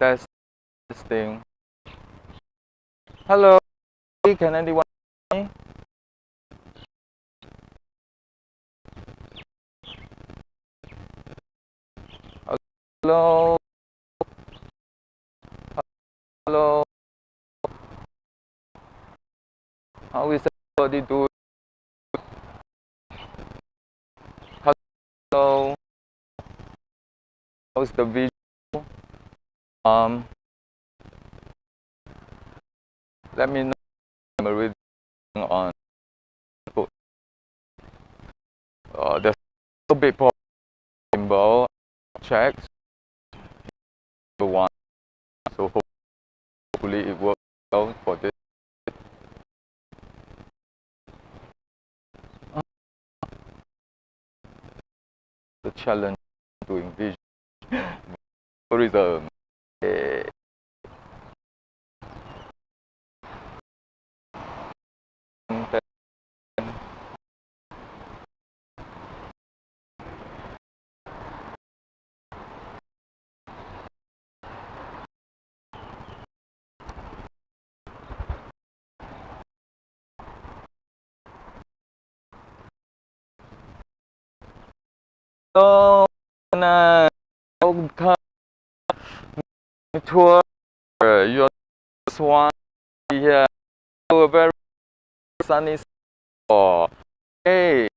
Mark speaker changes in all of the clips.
Speaker 1: Testing. Hello, can anyone hear me? Hello, hello. How is everybody doing? Hello. How's the video? Let me know if I'm reading on. There's a bit of symbol check. One. So hopefully it works well for this. The challenge doing vision tourism. So, tour. You're just one here. A very sunny spot. Hey,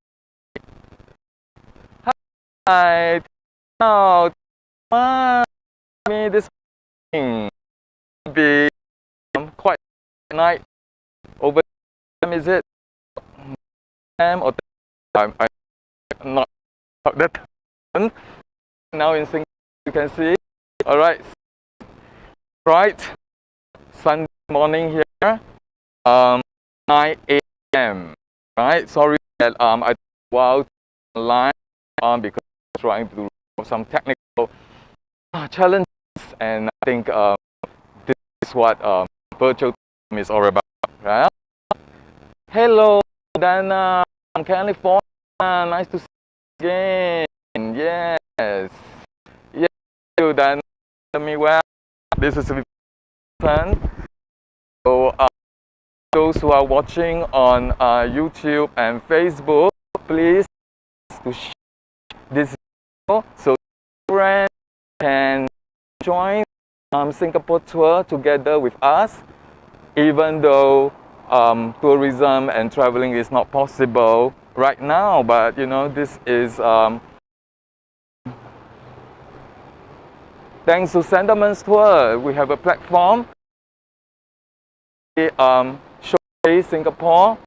Speaker 1: hi. Now, me this morning be quite night. Over time is it? Time or time? I'm not that. Now in Singapore, you can see. All right. Right. Sunday morning here. 9 a.m. Right. Sorry that I was online because I'm trying to do some technical challenges, and I think this is what virtual is all about. Right? Hello, Dana from California. Nice to see you again. Yes. Yes, you Dana. Me well. This is fun. So those who are watching on YouTube and Facebook, please to share this video so friends can join Singapore tour together with us, even though tourism and traveling is not possible right now. But you know, this is thanks to SANDEMANs tour, we have a platform. Showcase Singapore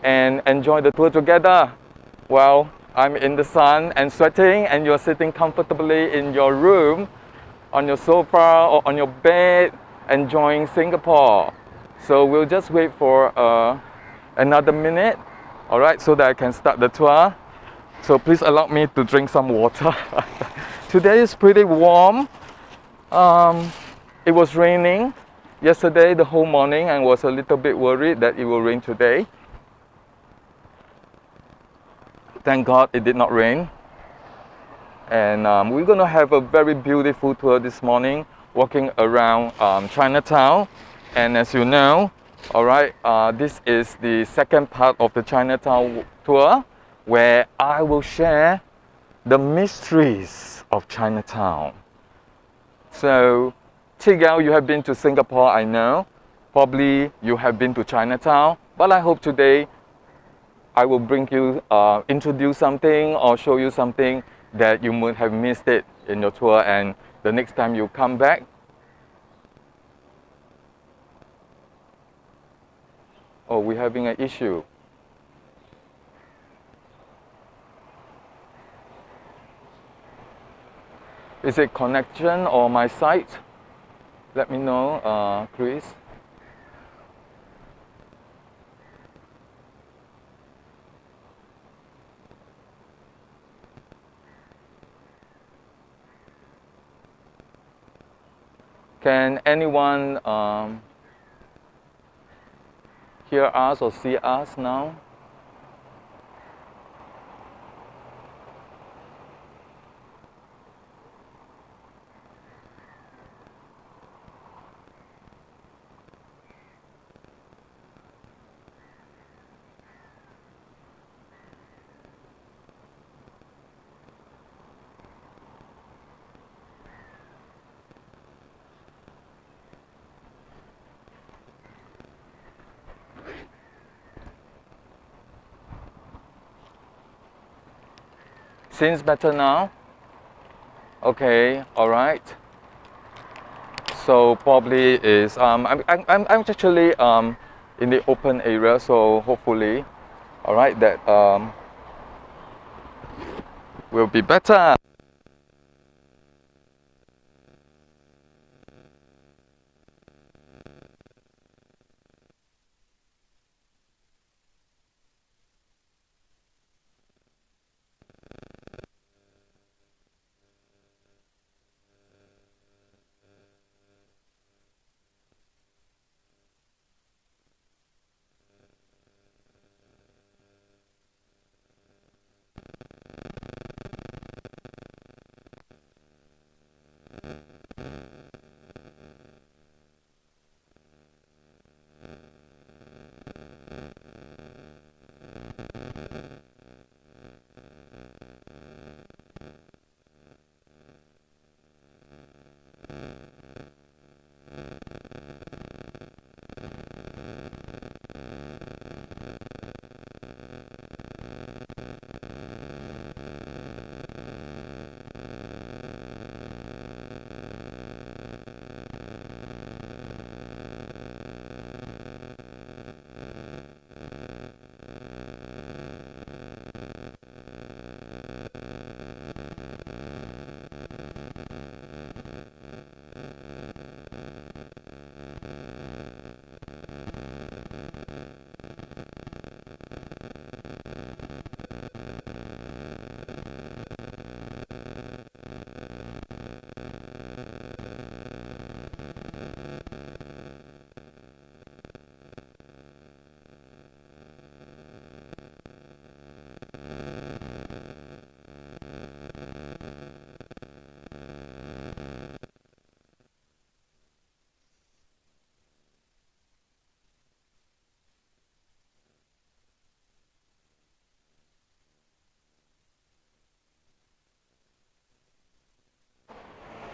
Speaker 1: and enjoy the tour together. Well, I'm in the sun and sweating, and you're sitting comfortably in your room, on your sofa or on your bed, enjoying Singapore. So we'll just wait for another minute, all right, so that I can start the tour. So please allow me to drink some water. Today is pretty warm. It was raining yesterday the whole morning, and was a little bit worried that it will rain today. Thank God it did not rain. And we're going to have a very beautiful tour this morning, walking around Chinatown. And as you know, all right, this is the second part of the Chinatown tour, where I will share the mysteries of Chinatown. So, Tigao, you have been to Singapore, I know. Probably you have been to Chinatown, but I hope today I will bring you, introduce something or show you something that you might have missed it in your tour, and the next time you come back. Oh, we're having an issue. Is it connection or my site? Let me know, Chris. Can anyone hear us or see us now? Seems better now? Okay, all right. So probably is I'm actually in the open area, so hopefully, all right, that will be better.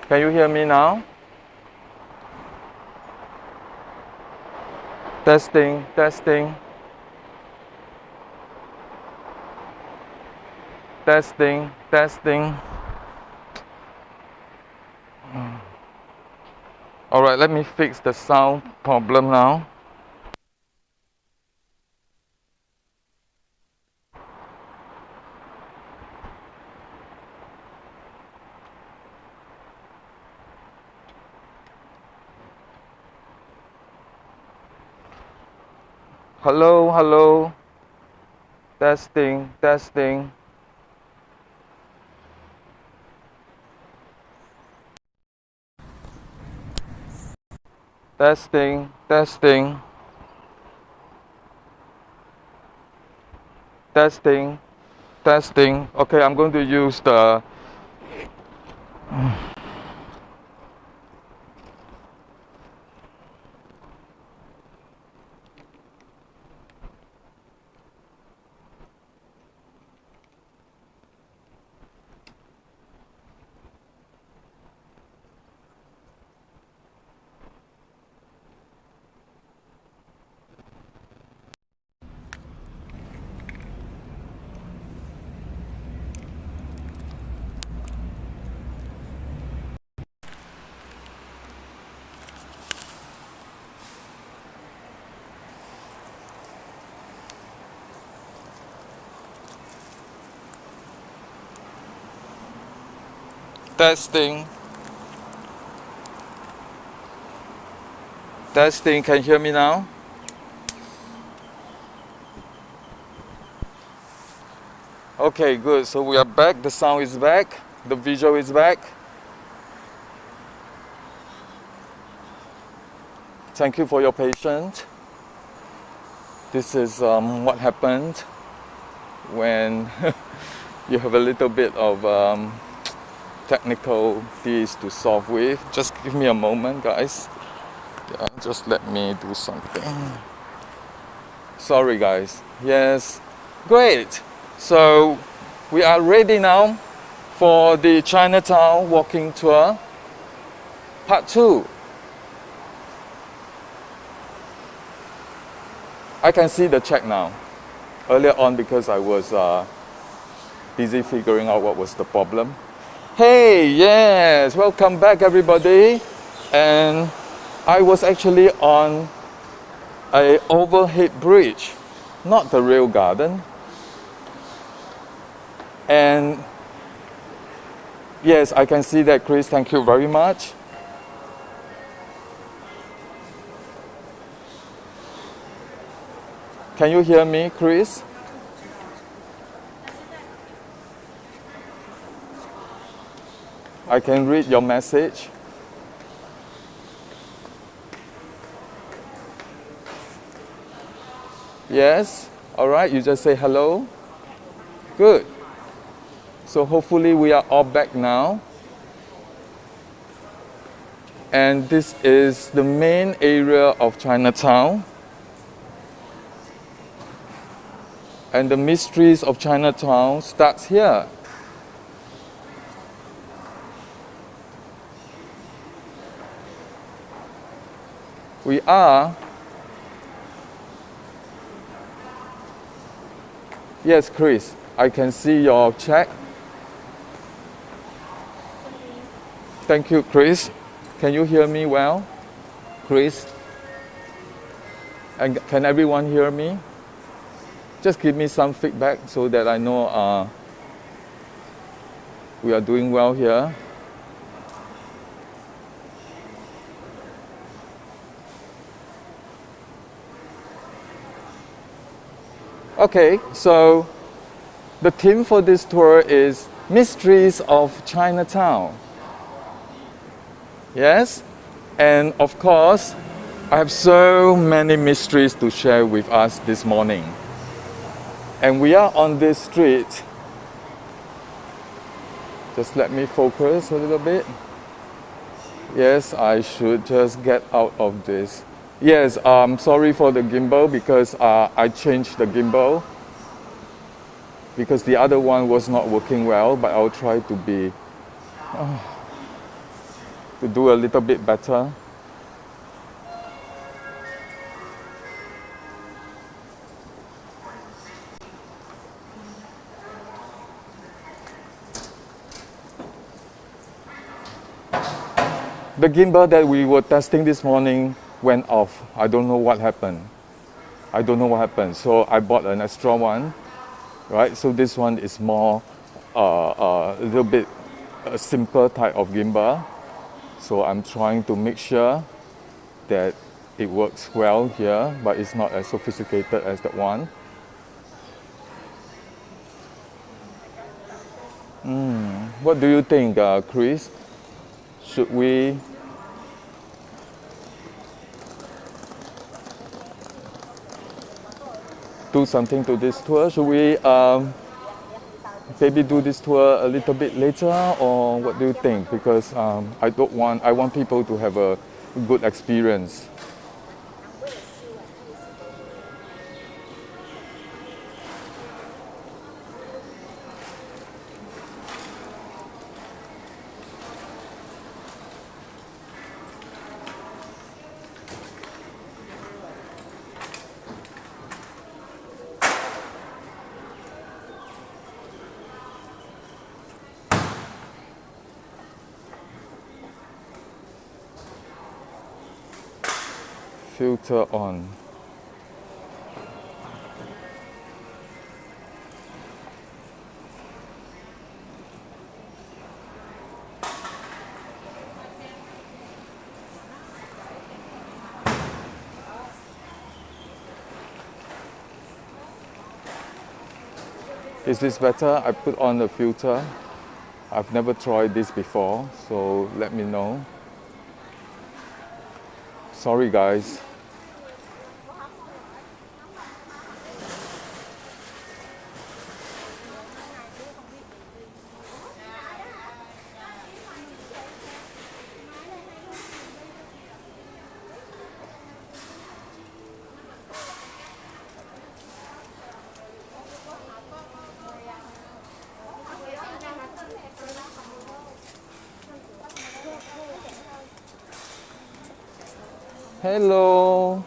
Speaker 1: Can you hear me now? Testing, testing, testing, testing. All right, let me fix the sound problem now. Hello, hello. Testing, testing. Testing, testing. Testing, testing. Okay, I'm going to use the testing. Testing, can you hear me now? Okay, good. So we are back. The sound is back. The visual is back. Thank you for your patience. This is what happened when you have a little bit of technical things to solve with. Just give me a moment, guys. Yeah, just let me do something. Sorry, guys. Yes, great. So we are ready now for the Chinatown walking tour, part 2. I can see the check now. Earlier on, because I was busy figuring out what was the problem. Hey, yes, welcome back everybody. And I was actually on an overhead bridge, not the real garden. And yes, I can see that, Chris, thank you very much. Can you hear me, Chris? I can read your message. Yes? All right, you just say hello. Good. So hopefully we are all back now. And this is the main area of Chinatown. And the Mysteries of Chinatown starts here. We are, yes, Chris, I can see your check. Thank you, Chris. Can you hear me well, Chris? And can everyone hear me? Just give me some feedback so that I know we are doing well here. Okay, so the theme for this tour is Mysteries of Chinatown. Yes? And of course, I have so many mysteries to share with us this morning. And we are on this street. Just let me focus a little bit. Yes, I should just get out of this. Yes, sorry for the gimbal because I changed the gimbal because the other one was not working well, but I'll try to do a little bit better. The gimbal that we were testing this morning went off. I don't know what happened. So I bought an extra one, right? So this one is more, a little bit a simpler type of gimbal. So I'm trying to make sure that it works well here, but it's not as sophisticated as that one. What do you think, Chris? Should we do something to this tour? Should we maybe do this tour a little bit later, or what do you think? Because I want people to have a good experience. Filter on. Is this better? I put on the filter. I've never tried this before, so let me know. Sorry guys. Hello.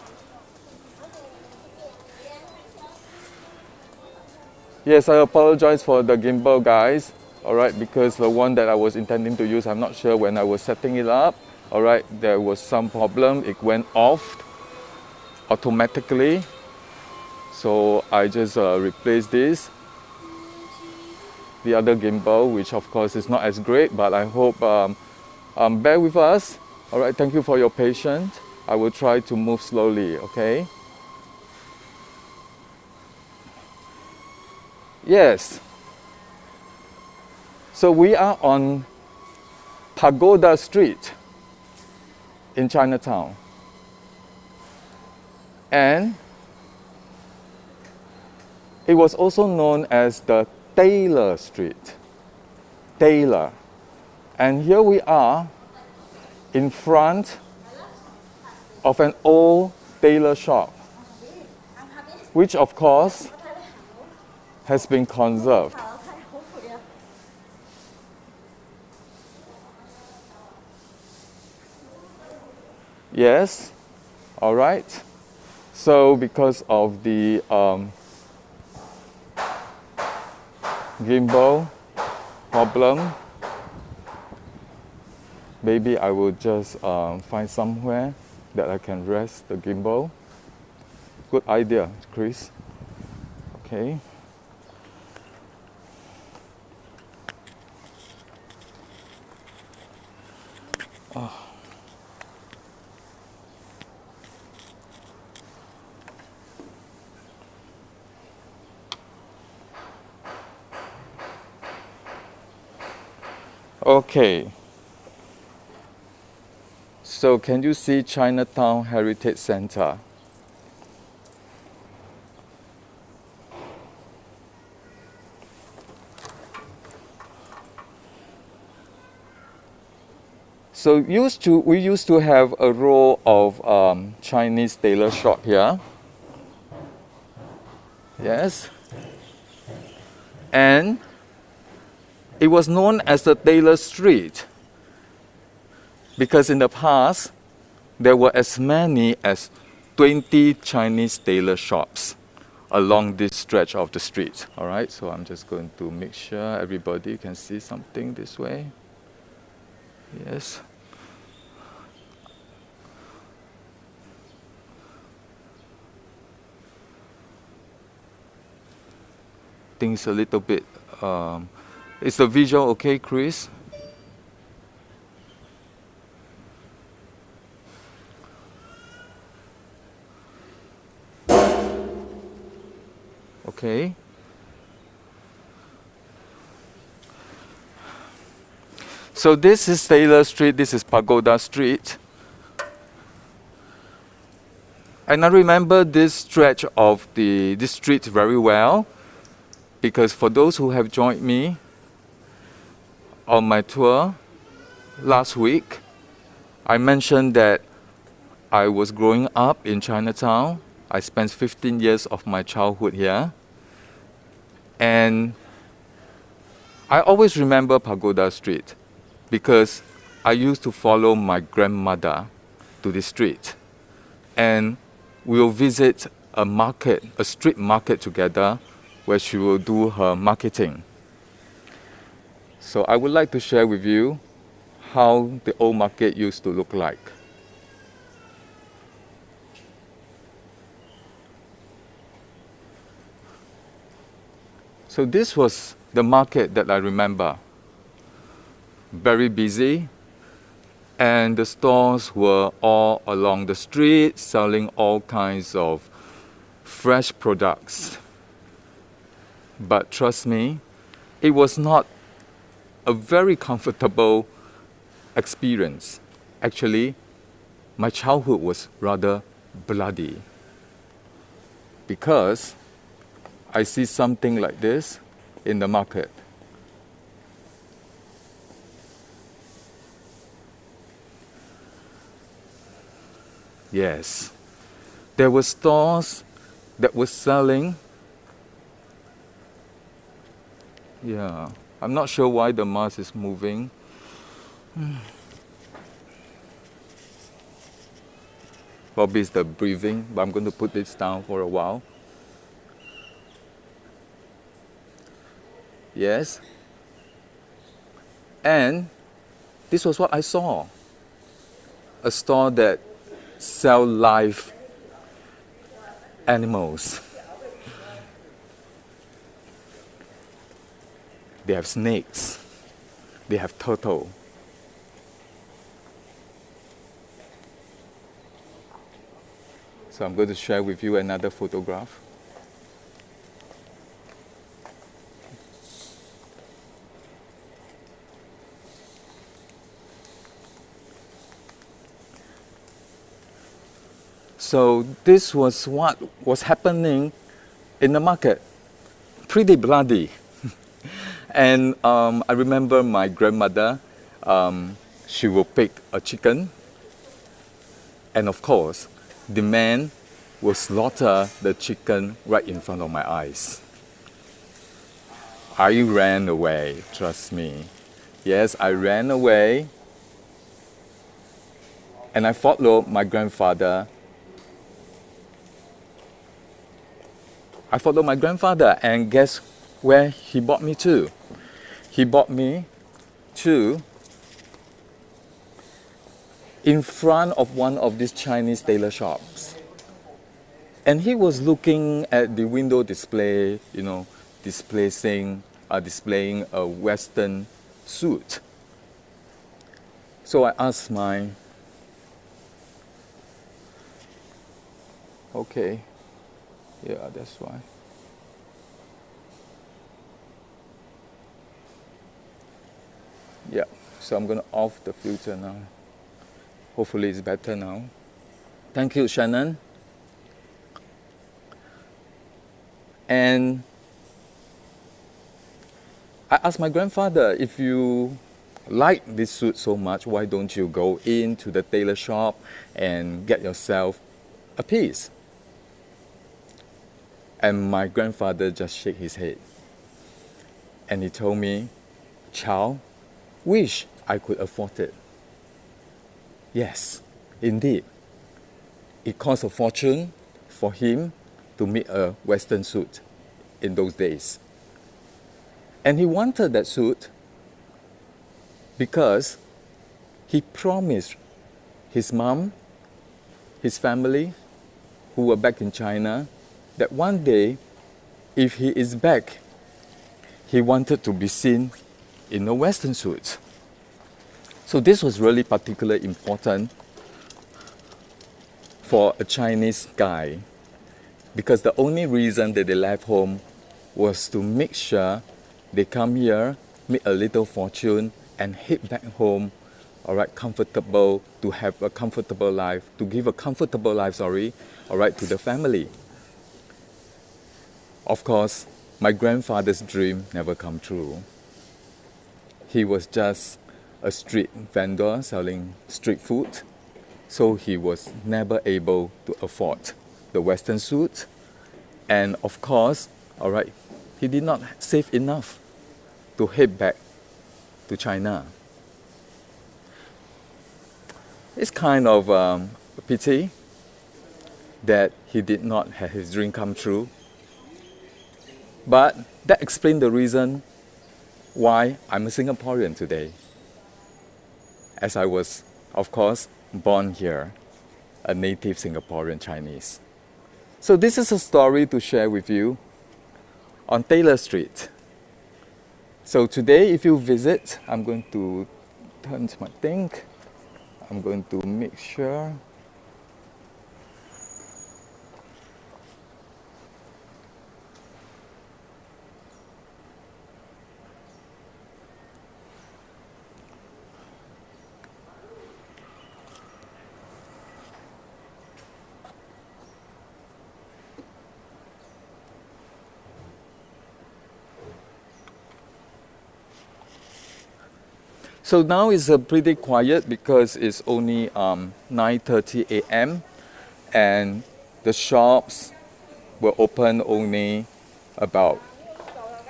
Speaker 1: Yes, I apologize for the gimbal, guys. All right, because the one that I was intending to use, I'm not sure when I was setting it up. All right, there was some problem. It went off automatically. So I just replaced this. The other gimbal, which of course is not as great, but I hope bear with us. All right, thank you for your patience. I will try to move slowly, okay? Yes. So we are on Pagoda Street in Chinatown. And it was also known as the Tailor Street. Tailor. And here we are in front of an old tailor shop, which of course has been conserved. Yes, all right. So because of the gimbal problem, maybe I will just find somewhere that I can rest the gimbal. Good idea, Chris. Okay. Okay. So can you see Chinatown Heritage Center? So we used to have a row of Chinese tailor shop here. Yes. And it was known as the Tailor Street because in the past there were as many as 20 Chinese tailor shops along this stretch of the street. All right, so I'm just going to make sure everybody can see something this way. Yes. Things a little bit. Is the visual okay, Chris? Okay. So this is Tailor Street, this is Pagoda Street. And I remember this stretch of this street very well because for those who have joined me on my tour last week, I mentioned that I was growing up in Chinatown. I spent 15 years of my childhood here. And I always remember Pagoda Street because I used to follow my grandmother to the street. And we'll visit a market, a street market together where she will do her marketing. So I would like to share with you how the old market used to look like. So this was the market that I remember. Very busy, and the stores were all along the street selling all kinds of fresh products. But trust me, it was not a very comfortable experience. Actually, my childhood was rather bloody because I see something like this in the market. Yes, there were stores that were selling. Yeah, I'm not sure why the mask is moving. Probably it's the breathing, but I'm going to put this down for a while. Yes. And this was what I saw. A store that sell live animals. They have snakes. They have turtle. So I'm going to share with you another photograph. So this was what was happening in the market. Pretty bloody. And I remember my grandmother, she will pick a chicken. And of course, the man will slaughter the chicken right in front of my eyes. I ran away, trust me. Yes, I ran away. And I followed my grandfather. And guess where he brought me to? He brought me to in front of one of these Chinese tailor shops. And he was looking at the window display, displaying a Western suit. So I asked okay, yeah, that's why. Yeah, so I'm gonna off the filter now. Hopefully it's better now. Thank you, Shannon. And I asked my grandfather, if you like this suit so much, why don't you go into the tailor shop and get yourself a piece? And my grandfather just shook his head. And he told me, "Child, wish I could afford it." Yes, indeed. It cost a fortune for him to make a Western suit in those days. And he wanted that suit because he promised his mom, his family, who were back in China, that one day, if he is back, he wanted to be seen in a Western suit. So this was really particularly important for a Chinese guy, because the only reason that they left home was to make sure they come here, make a little fortune, and head back home, all right, comfortable, to have a comfortable life, to give a comfortable life, all right, to the family. Of course, my grandfather's dream never come true. He was just a street vendor selling street food, so he was never able to afford the Western suit. And of course, all right, he did not save enough to head back to China. It's kind of a pity that he did not have his dream come true. But that explains the reason why I'm a Singaporean today. As I was, of course, born here, a native Singaporean Chinese. So this is a story to share with you on Tailor Street. So today, if you visit, I'm going to turn my thing. I'm going to make sure. So now it's pretty quiet because it's only 9:30 a.m. and the shops will open only about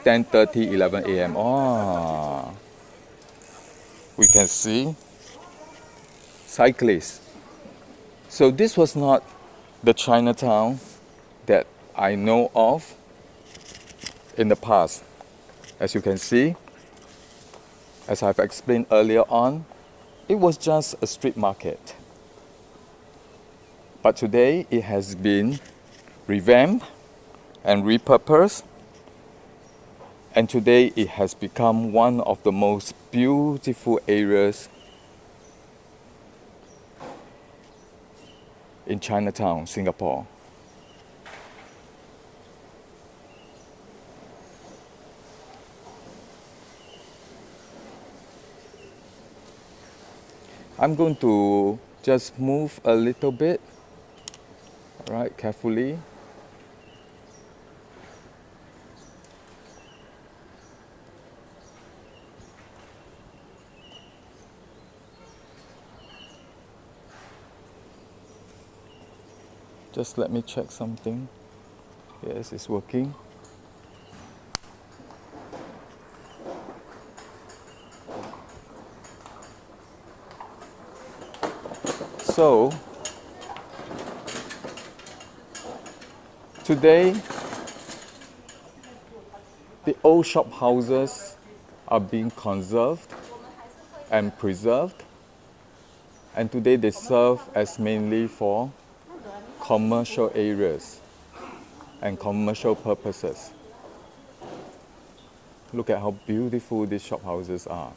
Speaker 1: 10:30, 11 a.m. Oh, we can see cyclists. So this was not the Chinatown that I know of in the past. As you can see, as I've explained earlier on, it was just a street market. But today it has been revamped and repurposed, and today it has become one of the most beautiful areas in Chinatown, Singapore. I'm going to just move a little bit, all right, carefully. Just let me check something. Yes, it's working. So, today, the old shop houses are being conserved and preserved, and today they serve as mainly for commercial areas and commercial purposes. Look at how beautiful these shop houses are.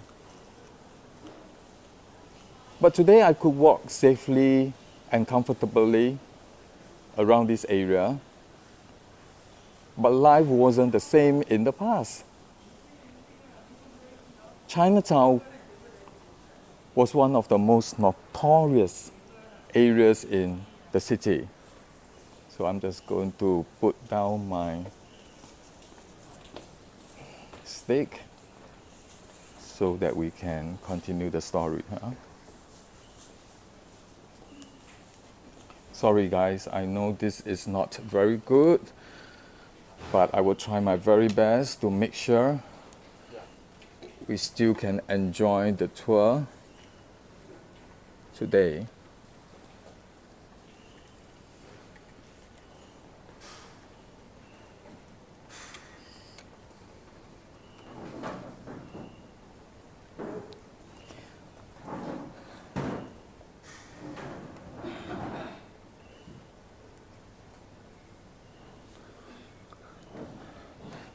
Speaker 1: But today I could walk safely and comfortably around this area. But life wasn't the same in the past. Chinatown was one of the most notorious areas in the city. So I'm just going to put down my stick so that we can continue the story. Sorry guys, I know this is not very good, but I will try my very best to make sure we still can enjoy the tour today.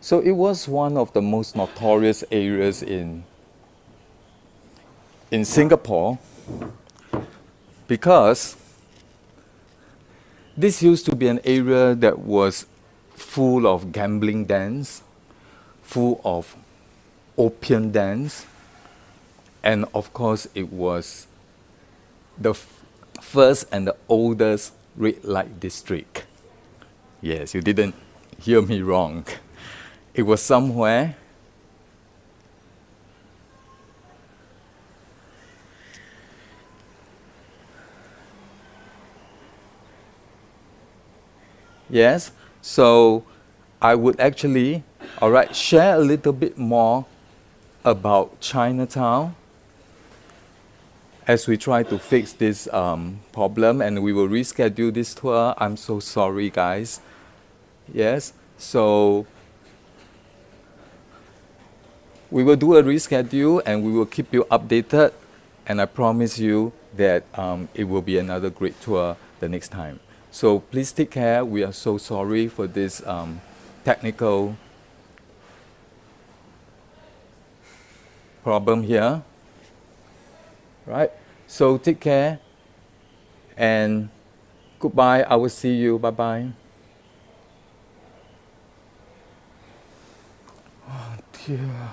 Speaker 1: So it was one of the most notorious areas in Singapore, because this used to be an area that was full of gambling dens, full of opium dens, and of course it was the first and the oldest red light district. Yes, you didn't hear me wrong. It was somewhere yes, so I would actually, all right, share a little bit more about Chinatown as we try to fix this problem, and we will reschedule this tour. I'm so sorry, guys. Yes, so we will do a reschedule and we will keep you updated, and I promise you that it will be another great tour the next time. So please take care. We are so sorry for this technical problem here. Right? So take care and goodbye. I will see you. Bye-bye. Oh dear.